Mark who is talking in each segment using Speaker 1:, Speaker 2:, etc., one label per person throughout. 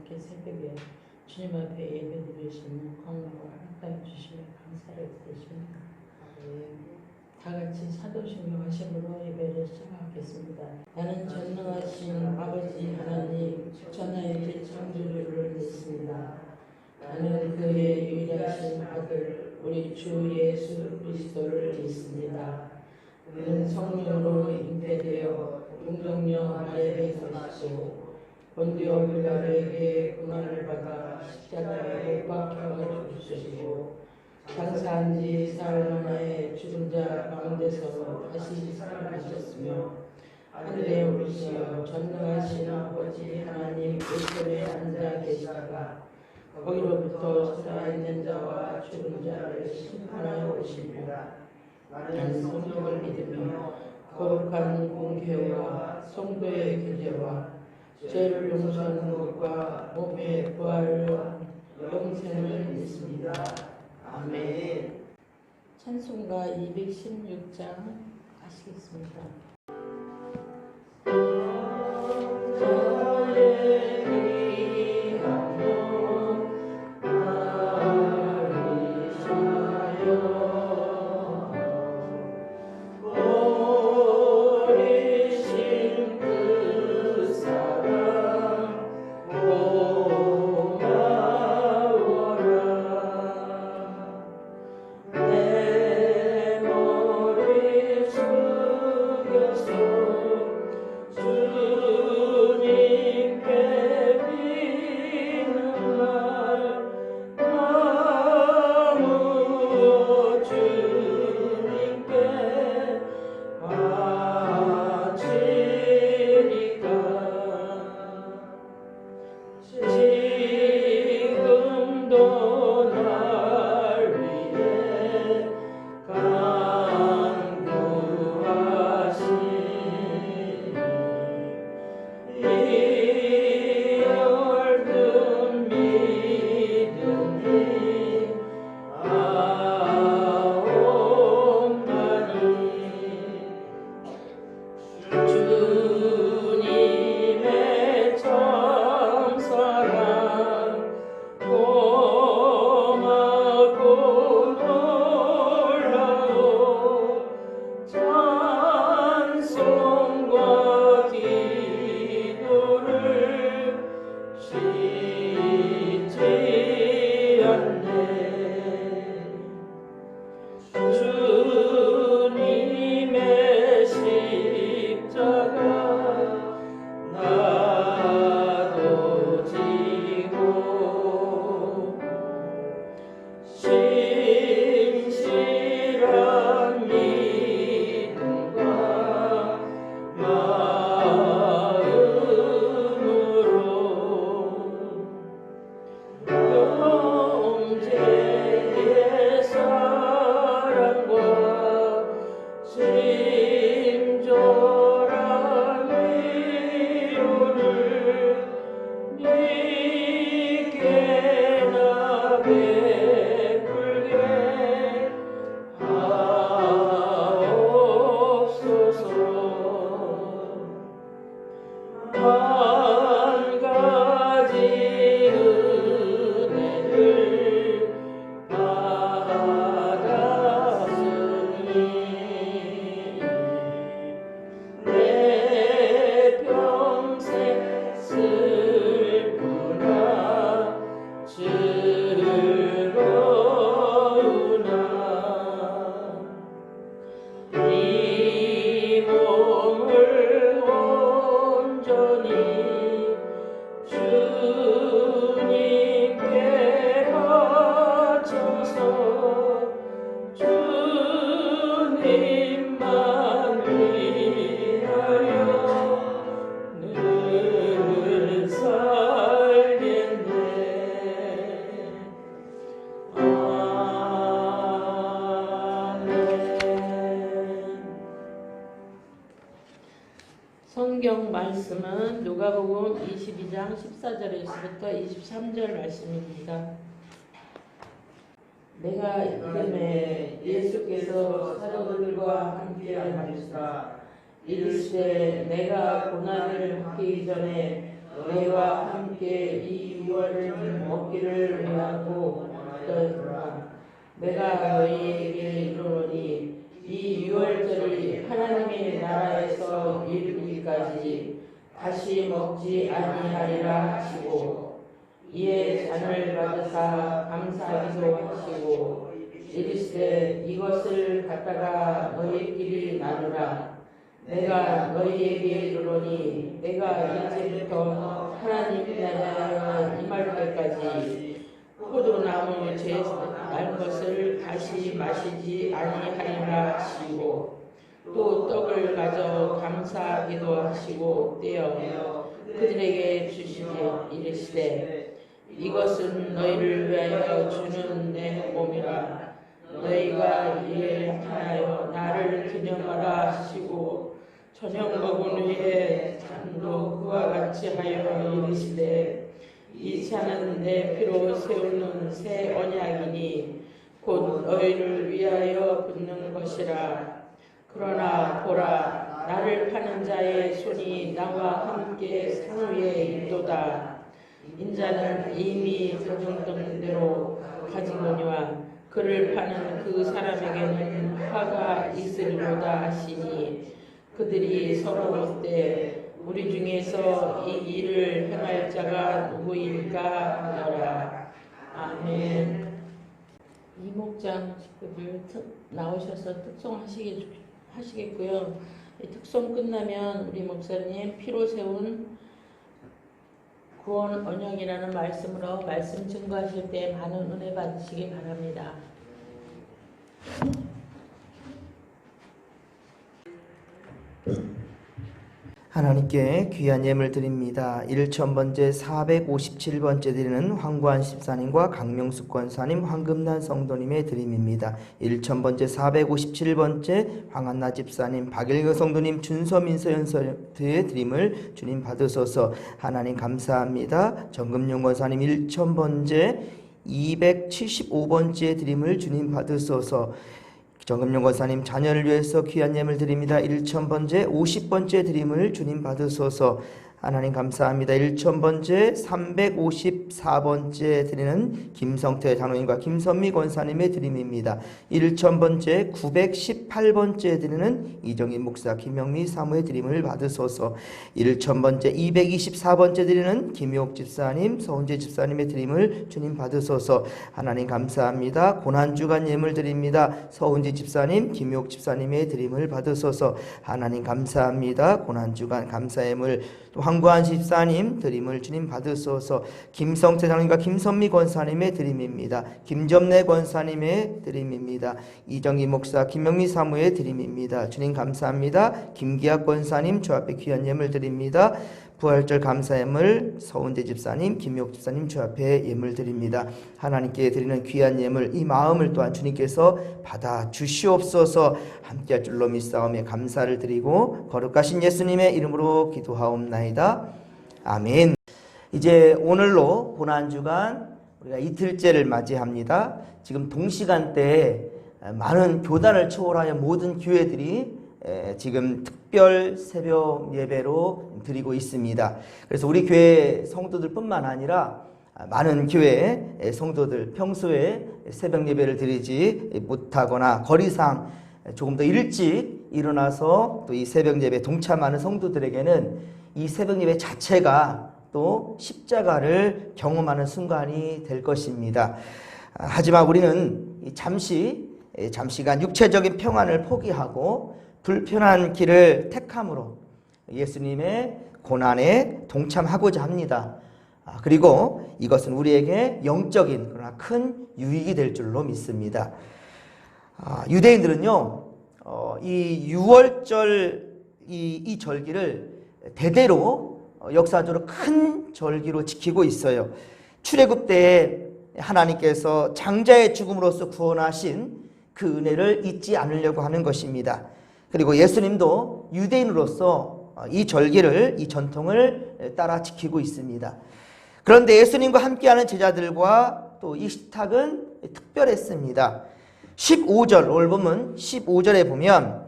Speaker 1: 이렇게 새벽에 주님 앞에 예배드릴 수 있는 건강을 허락하여 주시며 감사를 드리십니다. 다 같이 사도신경 하심으로 예배를 시작하겠습니다. 나는 전능하신 아버지 하나님 천하의 창조주를 믿습니다. 나는 그의 유일하신 아들 우리 주 예수 그리스도를 믿습니다. 그는 성령으로 잉태되어 동정녀 마리아에서 나시고 본디오 빌라도에게 고난을 받아 십자가에 못 박혀 죽으시고 장사한 지 사흘 만에 죽은 자 가운데서 다시 살아나셨으며 하늘에 오르시어 전능하신 아버지 하나님 왼편에 앉아 계시다가 거기로부터 살아있는 자와 죽은 자를 심판하여 오시리라. 나는 성령을 믿으며 거룩한 공회와 성도의 교제와 죄를 용서하는 것과 몸의 부활과 영생을 믿습니다. 아멘. 찬송가 216장 하시겠습니다. 성경 말씀은 누가복음 22장 14절에서부터 23절 말씀입니다. 내가 이름에 예수께서 사도들과 함께 하시사 이르시되 내가 고난을 받기 전에 너희와 함께 이 유월을 먹기를 원하고 원하더라. 내가 너희에게 이르노니 이 유월절이 하나님의 나라에서 이르기까지 다시 먹지 아니하리라 하시고, 이에 잔을 받으사 감사기도 하시고 이르시되 이것을 갖다가 너희끼리 나누라. 내가 너희에게 이르노니 내가 이제부터 하나님 나라에 임할 때까지 포도나무 제날 것을 다시 마시지 아니하리라 하시고, 또 떡을 가져 감사하기도 하시고 떼어 그들에게 주시니 이르시되 이것은 너희를 위하여 주는 내 몸이라. 너희가 이에 하여 나를 기념하라 하시고, 저녁 먹은 후에 잔도 그와 같이 하여 이르시되 이 잔은 내 피로 세우는 새 언약이니 곧 너희를 위하여 붓는 것이라. 그러나 보라, 나를 파는 자의 손이 나와 함께 상 위에 있도다. 인자는 이미 가정된 대로 가지고니와 그를 파는 그 사람에게는 화가 있으리로다 하시니, 그들이 서로 묻되 우리 중에서 이 일을 행할 자가 누구일까 하더라. 아멘. 이목장 식구들 나오셔서 특송하시겠고요. 특송 끝나면 우리 목사님 피로 세운 구원 언약이라는 말씀으로 말씀 증거하실 때 많은 은혜 받으시기 바랍니다.
Speaker 2: 하나님께 귀한 예물 드립니다. 1000번째 457번째 드리는 황구한 집사님과 강명숙 권사님, 황금난 성도님의 드림입니다. 1000번째 457번째 황한나 집사님, 박일경 성도님, 준서민 서연서의 드림을 주님 받으소서. 하나님 감사합니다. 정금용 권사님 1000번째 275번째 드림을 주님 받으소서. 정금용 권사님 자녀를 위해서 귀한 예물 드립니다. 1000번째 50번째 드림을 주님 받으소서. 하나님 감사합니다. 1000번째 354번째 드리는 김성태 장로님과 김선미 권사님의 드림입니다. 1000번째 918번째 드리는 이정인 목사 김영미 사무의 드림을 받으소서. 1000번째 224번째 드리는 김효옥 집사님 서훈재 집사님의 드림을 주님 받으소서. 하나님 감사합니다. 고난주간 예물 드립니다. 서훈재 집사님 김효옥 집사님의 드림을 받으소서. 하나님 감사합니다. 고난주간 감사예물 황구한 집사님 드림을 주님 받으소서. 김성태 장로님과 김선미 권사님의 드림입니다. 김점래 권사님의 드림입니다. 이정희 목사 김명미 사무의 드림입니다. 주님 감사합니다. 김기학 권사님 주 앞에 귀한 예물 드립니다. 부활절 감사예물 서운재 집사님 김옥 집사님 주 앞에 예물 드립니다. 하나님께 드리는 귀한 예물 이 마음을 또한 주님께서 받아 주시옵소서. 함께할 줄로 믿사오며 감사를 드리고 거룩하신 예수님의 이름으로 기도하옵나이다. 아멘. 이제 오늘로 고난주간 우리가 이틀째를 맞이합니다. 지금 동시간대에 많은 교단을 초월하여 모든 교회들이 지금 특별 새벽 예배로 드리고 있습니다. 그래서 우리 교회 성도들뿐만 아니라 많은 교회 성도들 평소에 새벽 예배를 드리지 못하거나 거리상 조금 더 일찍 일어나서 또 이 새벽 예배 동참하는 성도들에게는 이 새벽 예배 자체가 또 십자가를 경험하는 순간이 될 것입니다. 하지만 우리는 잠시간 육체적인 평안을 포기하고 불편한 길을 택함으로 예수님의 고난에 동참하고자 합니다. 그리고 이것은 우리에게 영적인 그러나 큰 유익이 될 줄로 믿습니다. 유대인들은요, 이 6월절 이 절기를 대대로 역사적으로 큰 절기로 지키고 있어요. 출애굽 때에 하나님께서 장자의 죽음으로써 구원하신 그 은혜를 잊지 않으려고 하는 것입니다. 그리고 예수님도 유대인으로서 이 절기를, 이 전통을 따라 지키고 있습니다. 그런데 예수님과 함께하는 제자들과 또 이 식탁은 특별했습니다. 15절, 오늘 보면 15절에 보면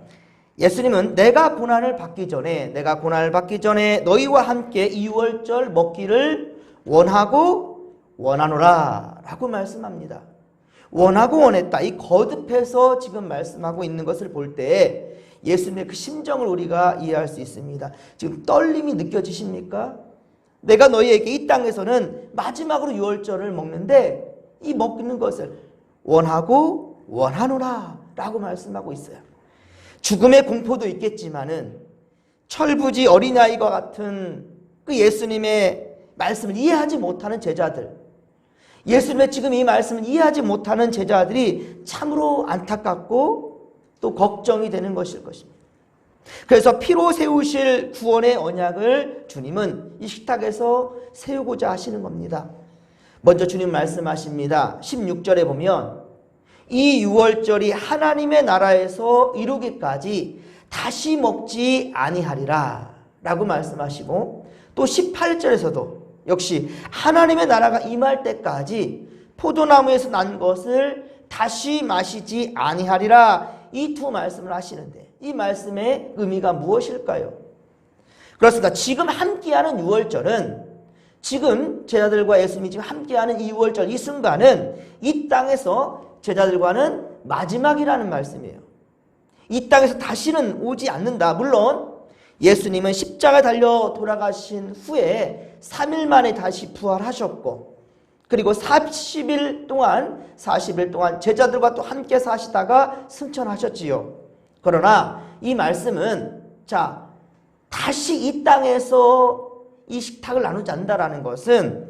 Speaker 2: 예수님은 내가 고난을 받기 전에 너희와 함께 이 유월절 먹기를 원하고 원하노라 라고 말씀합니다. 원하고 원했다. 이 거듭해서 지금 말씀하고 있는 것을 볼 때 예수님의 그 심정을 우리가 이해할 수 있습니다. 지금 떨림이 느껴지십니까? 내가 너희에게 이 땅에서는 마지막으로 유월절을 먹는데 이 먹는 것을 원하고 원하노라 라고 말씀하고 있어요. 죽음의 공포도 있겠지만은 철부지 어린아이와 같은 그 예수님의 말씀을 이해하지 못하는 제자들, 예수님의 지금 이 말씀을 이해하지 못하는 제자들이 참으로 안타깝고 또 걱정이 되는 것일 것입니다. 그래서 피로 세우실 구원의 언약을 주님은 이 식탁에서 세우고자 하시는 겁니다. 먼저 주님 말씀하십니다. 16절에 보면 이 유월절이 하나님의 나라에서 이루기까지 다시 먹지 아니하리라 라고 말씀하시고, 또 18절에서도 역시 하나님의 나라가 임할 때까지 포도나무에서 난 것을 다시 마시지 아니하리라, 이 두 말씀을 하시는데 이 말씀의 의미가 무엇일까요? 그렇습니다. 지금 함께하는 유월절은, 지금 제자들과 예수님이 지금 함께하는 이 유월절, 이 순간은 이 땅에서 제자들과는 마지막이라는 말씀이에요. 이 땅에서 다시는 오지 않는다. 물론 예수님은 십자가에 달려 돌아가신 후에 3일 만에 다시 부활하셨고, 그리고 40일 동안 제자들과 또 함께 사시다가 승천하셨지요. 그러나 이 말씀은 다시 이 땅에서 이 식탁을 나누지 않는다라는 것은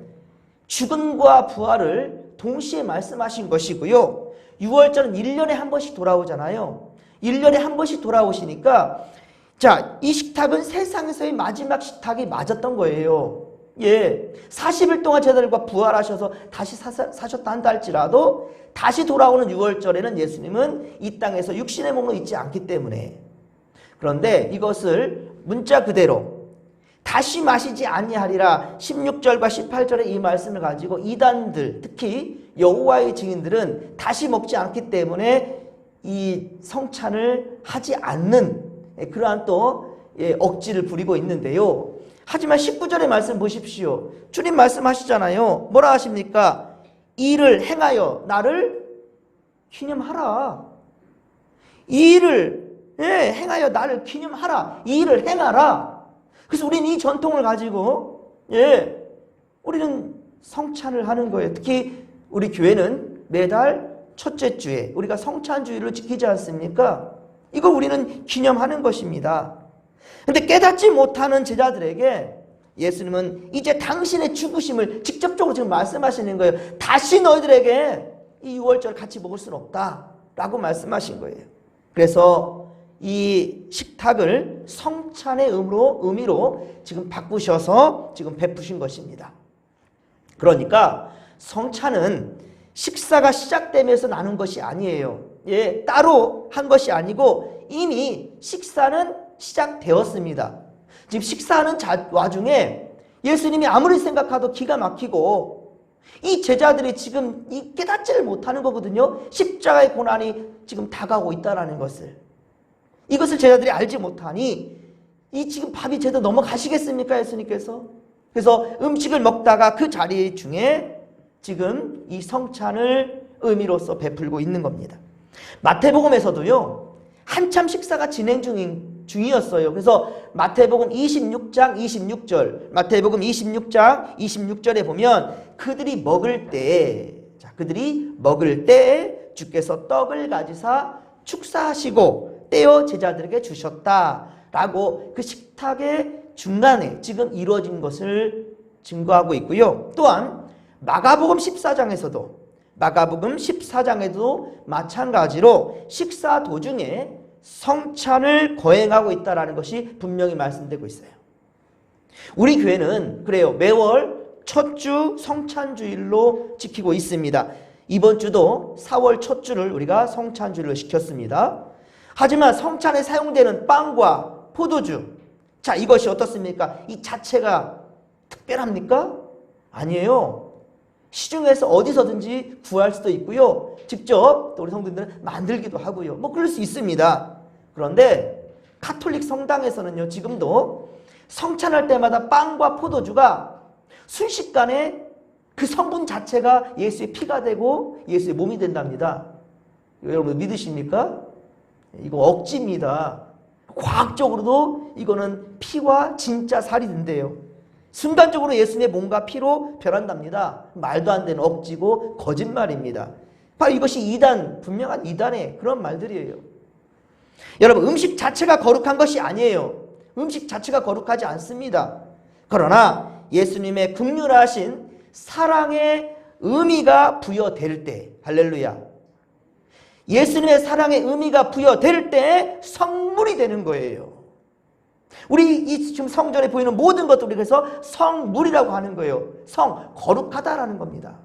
Speaker 2: 죽음과 부활을 동시에 말씀하신 것이고요. 6월절은 1년에 한 번씩 돌아오잖아요. 1년에 한 번씩 돌아오시니까 이 식탁은 세상에서의 마지막 식탁이 맞았던 거예요. 40일 동안 제자들과 부활하셔서 다시 사셨다 한다 할지라도 다시 돌아오는 6월절에는 예수님은 이 땅에서 육신의 몸으로 있지 않기 때문에, 그런데 이것을 문자 그대로 다시 마시지 아니하리라 16절과 18절의 이 말씀을 가지고 이단들, 특히 여호와의 증인들은 다시 먹지 않기 때문에 이 성찬을 하지 않는 그러한 또 억지를 부리고 있는데요. 하지만 19절의 말씀 보십시오. 주님 말씀하시잖아요. 뭐라 하십니까? 이를 행하여 나를 기념하라. 이 일을 행하여 나를 기념하라. 이 일을 행하라. 그래서 우리는 이 전통을 가지고 우리는 성찬을 하는 거예요. 특히 우리 교회는 매달 첫째 주에 우리가 성찬주의를 지키지 않습니까? 이걸 우리는 기념하는 것입니다. 근데 깨닫지 못하는 제자들에게 예수님은 이제 당신의 죽으심을 직접적으로 지금 말씀하시는 거예요. 다시 너희들에게 이 유월절 같이 먹을 수는 없다 라고 말씀하신 거예요. 그래서 이 식탁을 성찬의 의미로 지금 바꾸셔서 지금 베푸신 것입니다. 그러니까 성찬은 식사가 시작되면서 나눈 것이 아니에요. 따로 한 것이 아니고 이미 식사는 시작되었습니다. 지금 식사하는 와중에 예수님이 아무리 생각해도 기가 막히고 이 제자들이 지금 깨닫지를 못하는 거거든요. 십자가의 고난이 지금 다가오고 있다는 것을. 이것을 제자들이 알지 못하니 이 지금 밥이 제대로 넘어가시겠습니까? 예수님께서. 그래서 음식을 먹다가 그 자리 중에 지금 이 성찬을 의미로서 베풀고 있는 겁니다. 마태복음에서도요, 한참 식사가 진행 중이었어요. 그래서 마태복음 26장 26절, 마태복음 26장 26절에 보면 그들이 먹을 때에 주께서 떡을 가지사 축사하시고 떼어 제자들에게 주셨다라고 그 식탁의 중간에 지금 이루어진 것을 증거하고 있고요. 또한 마가복음 14장에도 마찬가지로 식사 도중에 성찬을 거행하고 있다는 것이 분명히 말씀되고 있어요. 우리 교회는 그래요. 매월 첫 주 성찬주일로 지키고 있습니다. 이번 주도 4월 첫 주를 우리가 성찬주일로 지켰습니다. 하지만 성찬에 사용되는 빵과 포도주, 이것이 어떻습니까? 이 자체가 특별합니까? 아니에요. 시중에서 어디서든지 구할 수도 있고요. 직접 또 우리 성도님들은 만들기도 하고요. 그럴 수 있습니다. 그런데 가톨릭 성당에서는요, 지금도 성찬할 때마다 빵과 포도주가 순식간에 그 성분 자체가 예수의 피가 되고 예수의 몸이 된답니다. 여러분 믿으십니까? 이거 억지입니다. 과학적으로도 이거는 피와 진짜 살이 된대요. 순간적으로 예수님의 몸과 피로 변한답니다. 말도 안 되는 억지고 거짓말입니다. 바로 이것이 이단, 분명한 이단의 그런 말들이에요. 여러분, 음식 자체가 거룩한 것이 아니에요. 음식 자체가 거룩하지 않습니다. 그러나 예수님의 긍휼하신 사랑의 의미가 부여될 때, 할렐루야, 예수님의 사랑의 의미가 부여될 때 성물이 되는 거예요. 우리 이 지금 성전에 보이는 모든 것들을 그래서 성물이라고 하는 거예요. 성, 거룩하다라는 겁니다.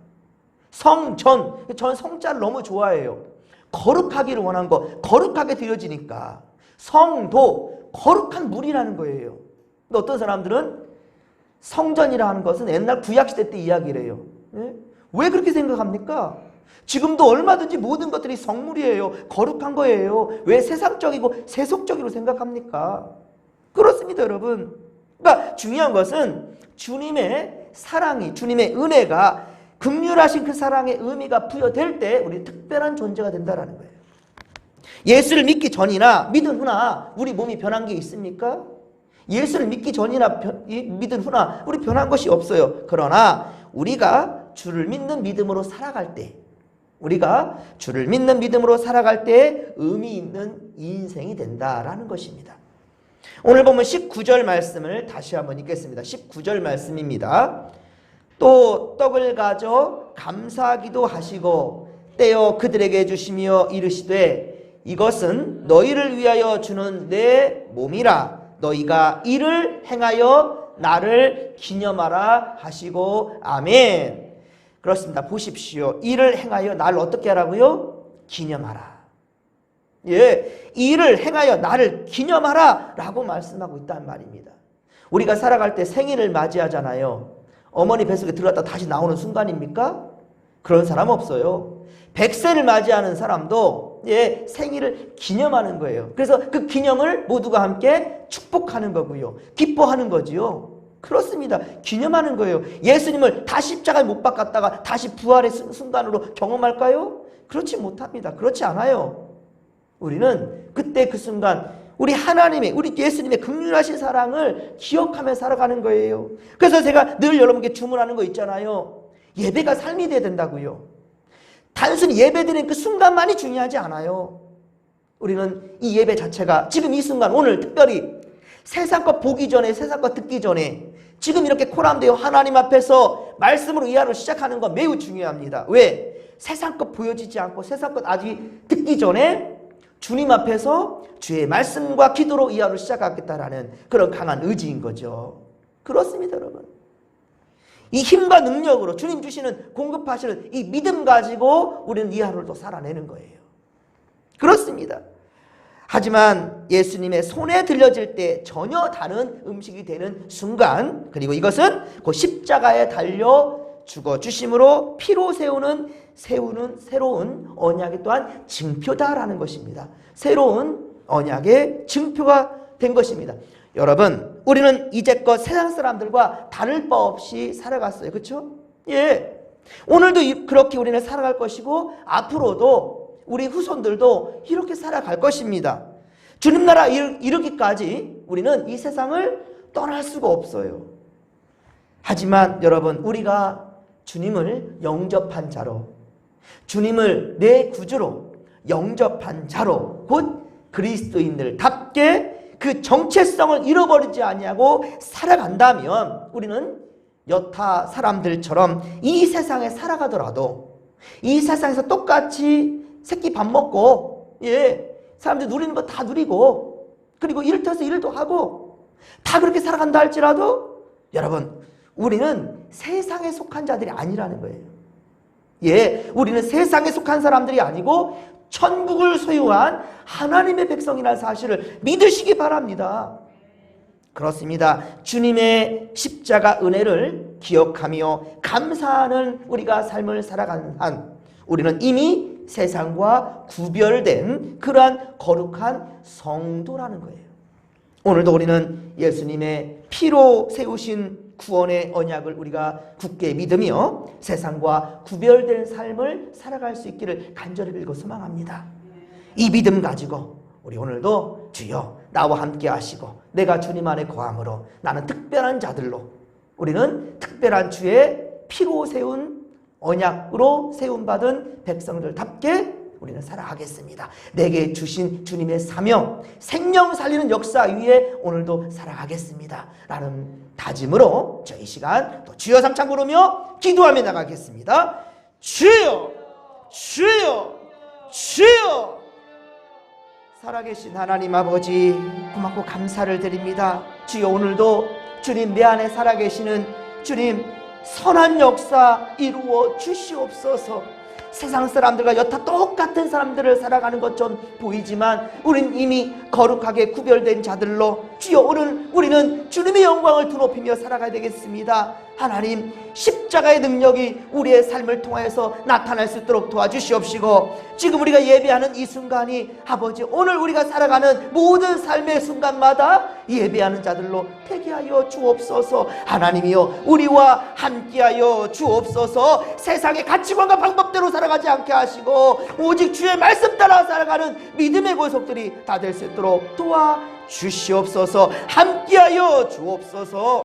Speaker 2: 성전, 전 성자를 너무 좋아해요. 거룩하기를 원한 거, 거룩하게 드려지니까. 성도, 거룩한 물이라는 거예요. 근데 어떤 사람들은 성전이라 하는 것은 옛날 구약시대 때 이야기래요. 예? 왜 그렇게 생각합니까? 지금도 얼마든지 모든 것들이 성물이에요. 거룩한 거예요. 왜 세상적이고 세속적으로 생각합니까? 그렇습니다, 여러분. 그러니까 중요한 것은 주님의 사랑이, 주님의 은혜가, 긍휼하신 그 사랑의 의미가 부여될 때 우리 특별한 존재가 된다는 거예요. 예수를 믿기 전이나 믿은 후나 우리 몸이 변한 게 있습니까? 예수를 믿기 전이나 믿은 후나 우리 변한 것이 없어요. 그러나 우리가 주를 믿는 믿음으로 살아갈 때, 우리가 주를 믿는 믿음으로 살아갈 때 의미 있는 인생이 된다라는 것입니다. 오늘 보면 19절 말씀을 다시 한번 읽겠습니다. 19절 말씀입니다. 또 떡을 가져 감사기도 하시고 떼어 그들에게 주시며 이르시되 이것은 너희를 위하여 주는 내 몸이라 너희가 이를 행하여 나를 기념하라 하시고 아멘. 그렇습니다. 보십시오. 이를 행하여 나를 어떻게 하라고요? 기념하라. 예, 이를 행하여 나를 기념하라 라고 말씀하고 있단 말입니다. 우리가 살아갈 때 생일을 맞이하잖아요. 어머니 뱃속에 들어갔다 다시 나오는 순간입니까? 그런 사람 없어요. 100세를 맞이하는 사람도 예, 생일을 기념하는 거예요. 그래서 그 기념을 모두가 함께 축복하는 거고요. 기뻐하는 거지요. 그렇습니다. 기념하는 거예요. 예수님을 다시 십자가에 못 박았다가 다시 부활의 순간으로 경험할까요? 그렇지 못합니다. 그렇지 않아요. 우리는 그때 그 순간 우리 하나님의, 우리 예수님의 긍휼하신 사랑을 기억하며 살아가는 거예요. 그래서 제가 늘 여러분께 주문하는 거 있잖아요. 예배가 삶이 돼야 된다고요. 단순히 예배드리는 그 순간만이 중요하지 않아요. 우리는 이 예배 자체가 지금 이 순간, 오늘 특별히 세상 것 보기 전에, 세상 것 듣기 전에 지금 이렇게 코람되어 하나님 앞에서 말씀으로 이 하루를 시작하는 건 매우 중요합니다. 왜? 세상 것 보여지지 않고 세상 것 아직 듣기 전에 주님 앞에서 주의 말씀과 기도로 이 하루를 시작하겠다라는 그런 강한 의지인 거죠. 그렇습니다, 여러분. 이 힘과 능력으로 주님 주시는 공급하시는 이 믿음 가지고 우리는 이 하루를 또 살아내는 거예요. 그렇습니다. 하지만 예수님의 손에 들려질 때 전혀 다른 음식이 되는 순간, 그리고 이것은 그 십자가에 달려 죽어 주심으로 피로 세우는 새로운 언약의 또한 증표다라는 것입니다. 새로운 언약의 증표가 된 것입니다. 여러분, 우리는 이제껏 세상 사람들과 다를 바 없이 살아갔어요. 그렇죠? 예. 오늘도 그렇게 우리는 살아갈 것이고 앞으로도 우리 후손들도 이렇게 살아갈 것입니다. 주님 나라 이르기까지 우리는 이 세상을 떠날 수가 없어요. 하지만 여러분, 우리가 주님을 영접한 자로, 주님을 내 구주로 영접한 자로, 곧 그리스도인들답게 그 정체성을 잃어버리지 아니하고 살아간다면 우리는 여타 사람들처럼 이 세상에 살아가더라도 이 세상에서 똑같이 새끼 밥 먹고, 예, 사람들 누리는 거 다 누리고, 그리고 일을 터서 일도 하고 다 그렇게 살아간다 할지라도 여러분, 우리는 세상에 속한 자들이 아니라는 거예요. 예, 우리는 세상에 속한 사람들이 아니고 천국을 소유한 하나님의 백성이라는 사실을 믿으시기 바랍니다. 그렇습니다. 주님의 십자가 은혜를 기억하며 감사하는 우리가 삶을 살아가는 한 우리는 이미 세상과 구별된 그러한 거룩한 성도라는 거예요. 오늘도 우리는 예수님의 피로 세우신 구원의 언약을 우리가 굳게 믿으며 세상과 구별된 삶을 살아갈 수 있기를 간절히 빌고 소망합니다. 이 믿음 가지고 우리 오늘도 주여 나와 함께 하시고 내가 주님 안에 거함으로 나는 특별한 자들로, 우리는 특별한 주의 피로 세운 언약으로 세움받은 백성들답게 우리는 살아가겠습니다. 내게 주신 주님의 사명, 생명 살리는 역사 위에 오늘도 살아가겠습니다 라는 다짐으로 저희 시간 또 주여 삼창 부르며 기도하며 나가겠습니다. 주여 주여 주여. 살아계신 하나님 아버지, 고맙고 감사를 드립니다. 주여 오늘도 주님 내 안에 살아계시는 주님 선한 역사 이루어 주시옵소서. 세상 사람들과 여타 똑같은 사람들을 살아가는 것처럼 보이지만 우린 이미 거룩하게 구별된 자들로 주여 오늘 우리는 주님의 영광을 드높이며 살아가야 되겠습니다. 하나님 십자가의 능력이 우리의 삶을 통해서 나타날 수 있도록 도와주시옵시고, 지금 우리가 예배하는 이 순간이 아버지 오늘 우리가 살아가는 모든 삶의 순간마다 예배하는 자들로 되게 하여 주옵소서. 하나님이여 우리와 함께하여 주옵소서. 세상의 가치관과 방법대로 살아가지 않게 하시고 오직 주의 말씀 따라 살아가는 믿음의 보석들이 다 될 수 있도록 도와주시옵소서. 함께하여 주옵소서.